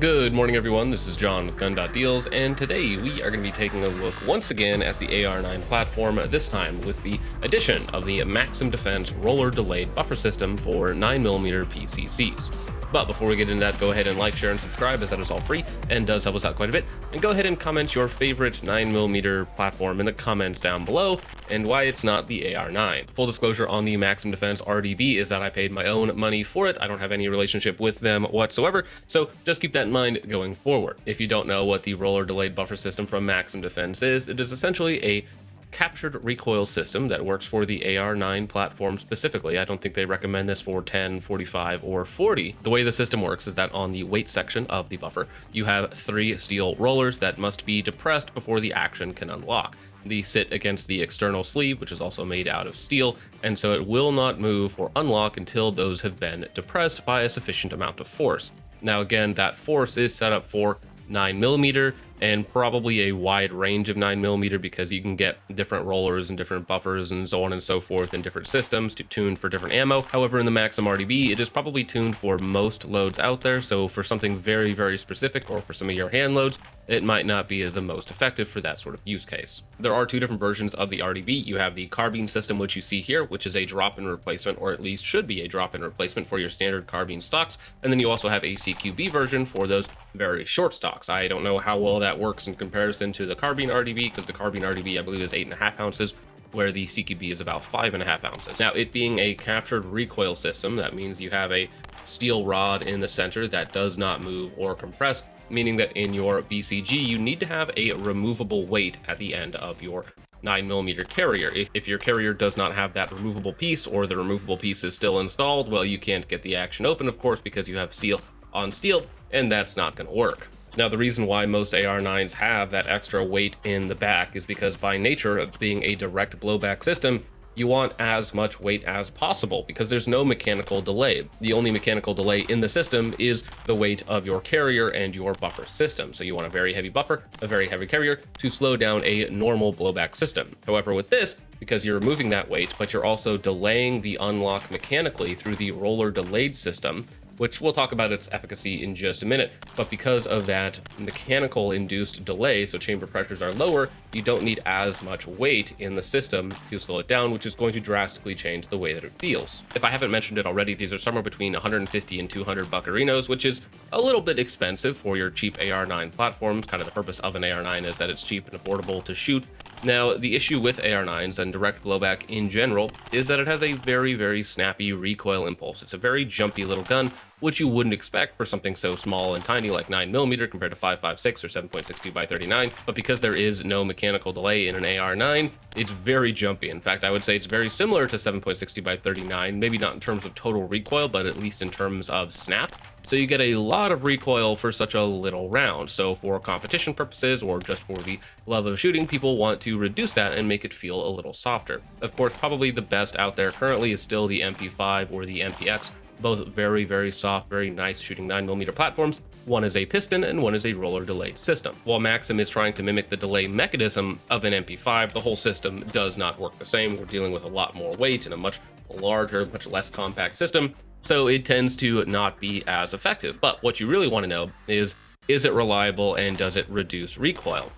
Good morning, everyone. This is John with Gun.Deals, and today we are going to be taking a look once again at the AR-9 platform, this time with the addition of the Maxim Defense roller delayed buffer system for 9mm PCCs. But before we get into that, go ahead and like, share, and subscribe, as that is all free and does help us out quite a bit. And go ahead and comment your favorite 9mm platform in the comments down below and why it's not the AR-9. Full disclosure on the Maxim Defense RDB is that I paid my own money for it. I don't have any relationship with them whatsoever, so just keep that in mind going forward. If you don't know what the roller delayed buffer system from Maxim Defense is, it is essentially a captured recoil system that works for the AR-9 platform specifically. I don't think they recommend this for 10, 45, or 40. The way the system works is that on the weight section of the buffer, you have 3 steel rollers that must be depressed before the action can unlock. These sit against the external sleeve, which is also made out of steel, and so it will not move or unlock until those have been depressed by a sufficient amount of force. Now again, that force is set up for 9mm and probably a wide range of 9mm because you can get different rollers and different buffers and so on and so forth in different systems to tune for different ammo. However, in the Maxim RDB, it is probably tuned for most loads out there, so for something very, very specific or for some of your hand loads, it might not be the most effective for that sort of use case. There are 2 different versions of the RDB. You have the Carbine system, which you see here, which is a drop-in replacement, or at least should be a drop-in replacement for your standard Carbine stocks, and then you also have a CQB version for those very short stocks. I don't know how well that works in comparison to the Carbine RDB, because the Carbine RDB I believe is 8.5 ounces, where the CQB is about 5.5 ounces. Now, it being a captured recoil system, that means you have a steel rod in the center that does not move or compress, meaning that in your BCG, you need to have a removable weight at the end of your 9mm carrier. If your carrier does not have that removable piece, or the removable piece is still installed, well, you can't get the action open, of course, because you have steel on steel, and that's not going to work. Now, the reason why most AR-9s have that extra weight in the back is because by nature of being a direct blowback system, you want as much weight as possible because there's no mechanical delay. The only mechanical delay in the system is the weight of your carrier and your buffer system. So you want a very heavy buffer, a very heavy carrier to slow down a normal blowback system. However, with this, because you're removing that weight, but you're also delaying the unlock mechanically through the roller delayed system, which we'll talk about its efficacy in just a minute, but because of that mechanical induced delay, so chamber pressures are lower, you don't need as much weight in the system to slow it down, which is going to drastically change the way that it feels. If I haven't mentioned it already, these are somewhere between 150 and 200 buccarinos, which is a little bit expensive for your cheap AR-9 platforms. Kind of the purpose of an AR-9 is that it's cheap and affordable to shoot. Now, the issue with AR-9s and direct blowback in general is that it has a very, very snappy recoil impulse. It's a very jumpy little gun, which you wouldn't expect for something so small and tiny like 9mm compared to 5.56 or 7.62x39, but because there is no mechanical delay in an AR-9, it's very jumpy. In fact, I would say it's very similar to 7.60x39, maybe not in terms of total recoil, but at least in terms of snap. So you get a lot of recoil for such a little round. So for competition purposes or just for the love of shooting, people want to reduce that and make it feel a little softer. Of course, probably the best out there currently is still the MP5 or the MPX, both very, very soft, very nice shooting 9mm platforms. One is a piston and one is a roller delay system. While Maxim is trying to mimic the delay mechanism of an MP5, the whole system does not work the same. We're dealing with a lot more weight and a much larger, much less compact system, so it tends to not be as effective. But what you really want to know is it reliable and does it reduce recoil?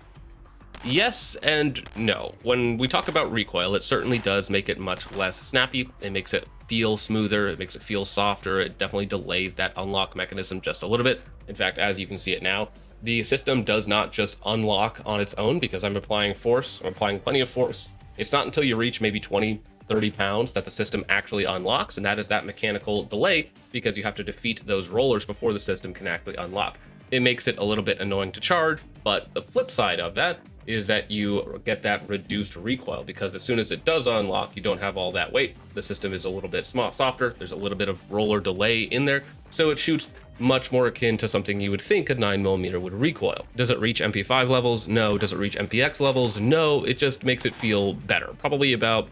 Yes and no. When we talk about recoil, it certainly does make it much less snappy. It makes it feel smoother. It makes it feel softer. It definitely delays that unlock mechanism just a little bit. In fact, as you can see it now, the system does not just unlock on its own because I'm applying force. I'm applying plenty of force. It's not until you reach maybe 20, 30 pounds that the system actually unlocks, and that is that mechanical delay because you have to defeat those rollers before the system can actually unlock. It makes it a little bit annoying to charge, but the flip side of that is that you get that reduced recoil because as soon as it does unlock, you don't have all that weight. The system is a little bit softer. There's a little bit of roller delay in there, so it shoots much more akin to something you would think a 9mm would recoil. Does it reach MP5 levels? No. Does it reach MPX levels? No. It just makes it feel better. Probably about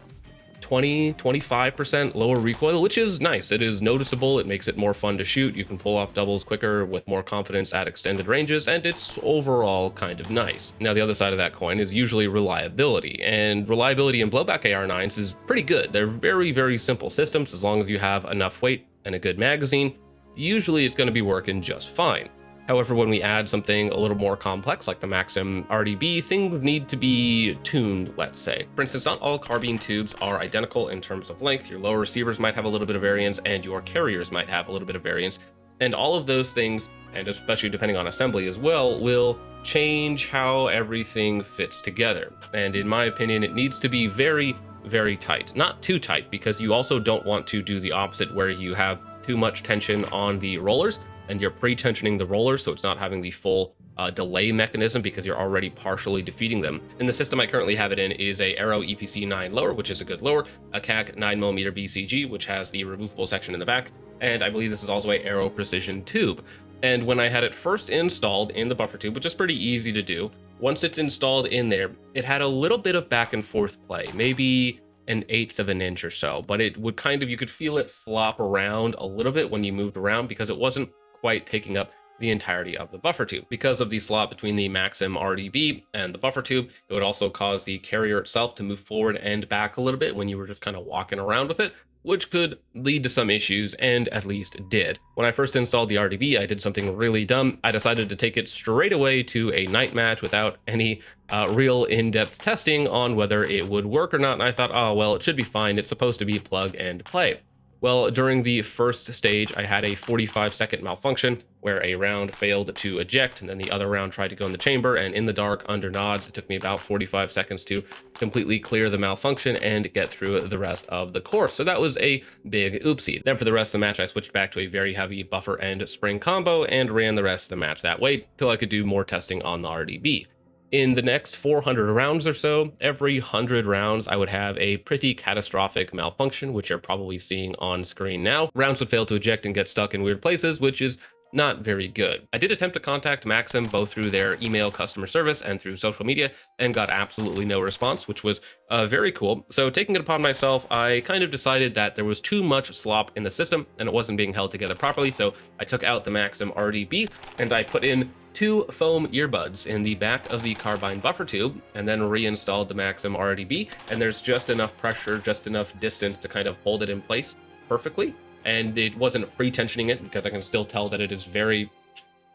20-25% lower recoil, which is nice. It is noticeable. It makes it more fun to shoot. You can pull off doubles quicker with more confidence at extended ranges, and it's overall kind of nice. Now, the other side of that coin is usually reliability, and reliability in blowback AR-9s is pretty good. They're very, very simple systems. As long as you have enough weight and a good magazine, usually it's going to be working just fine. However, when we add something a little more complex like the Maxim RDB, things need to be tuned, let's say. For instance, not all carbine tubes are identical in terms of length. Your lower receivers might have a little bit of variance, and your carriers might have a little bit of variance. And all of those things, and especially depending on assembly as well, will change how everything fits together. And in my opinion, it needs to be very, very tight. Not too tight, because you also don't want to do the opposite where you have too much tension on the rollers and you're pre-tensioning the rollers so it's not having the full delay mechanism because you're already partially defeating them. And the system I currently have it in is a Aero EPC 9 lower, which is a good lower, a CAC 9mm BCG, which has the removable section in the back, and I believe this is also a Aero Precision tube. And when I had it first installed in the buffer tube, which is pretty easy to do, once it's installed in there, it had a little bit of back and forth play, maybe 1/8 of an inch or so, but it would kind of, you could feel it flop around a little bit when you moved around because it wasn't quite taking up the entirety of the buffer tube. Because of the slot between the Maxim RDB and the buffer tube, it would also cause the carrier itself to move forward and back a little bit when you were just kind of walking around with it, which could lead to some issues, and at least did. When I first installed the RDB, I did something really dumb. I decided to take it straight away to a night match without any real in-depth testing on whether it would work or not, and I thought, oh, well, it should be fine. It's supposed to be plug and play. Well, during the first stage, I had a 45-second malfunction where a round failed to eject, and then the other round tried to go in the chamber, and in the dark, under nods, it took me about 45 seconds to completely clear the malfunction and get through the rest of the course. So that was a big oopsie. Then for the rest of the match, I switched back to a very heavy buffer and spring combo and ran the rest of the match that way till I could do more testing on the RDB. In the next 400 rounds or so, every 100 rounds, I would have a pretty catastrophic malfunction, which you're probably seeing on screen now. Rounds would fail to eject and get stuck in weird places, which is not very good. I did attempt to contact Maxim both through their email customer service and through social media and got absolutely no response, which was very cool. So taking it upon myself, I kind of decided that there was too much slop in the system and it wasn't being held together properly. So I took out the Maxim RDB and I put in 2 foam earbuds in the back of the carbine buffer tube and then reinstalled the Maxim RDB. And there's just enough pressure, just enough distance to kind of hold it in place perfectly. And it wasn't pre-tensioning it because I can still tell that it is very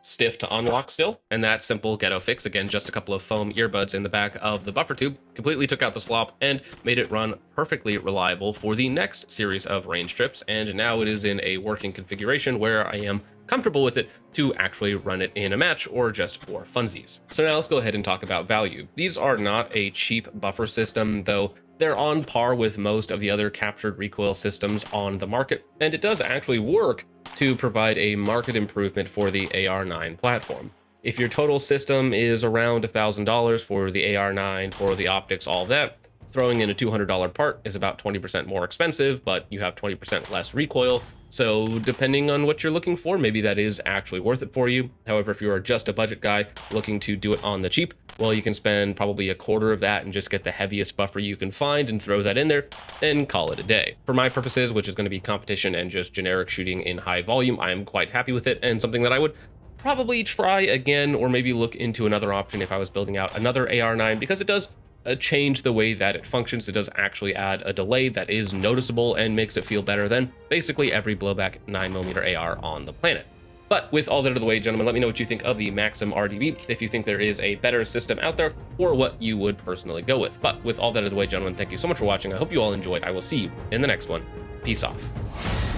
stiff to unlock still. And that simple ghetto fix, again, just a couple of foam earbuds in the back of the buffer tube, completely took out the slop and made it run perfectly reliable for the next series of range trips. And now it is in a working configuration where I am comfortable with it to actually run it in a match or just for funsies. So now let's go ahead and talk about value. These are not a cheap buffer system, though they're on par with most of the other captured recoil systems on the market, and it does actually work to provide a market improvement for the AR-9 platform. If your total system is around $1,000 for the AR-9, for the optics, all that, throwing in a $200 part is about 20% more expensive, but you have 20% less recoil. So depending on what you're looking for, maybe that is actually worth it for you. However, if you are just a budget guy looking to do it on the cheap, well, you can spend probably a quarter of that and just get the heaviest buffer you can find and throw that in there and call it a day. For my purposes, which is going to be competition and just generic shooting in high volume, I am quite happy with it and something that I would probably try again or maybe look into another option if I was building out another AR-9, because it does change the way that it functions. It does actually add a delay that is noticeable and makes it feel better than basically every blowback 9mm AR on the planet. But with all that out of the way, gentlemen, let me know what you think of the Maxim RDB, if you think there is a better system out there, or what you would personally go with. But with all that out of the way, gentlemen, thank you so much for watching. I hope you all enjoyed. I will see you in the next one. Peace off.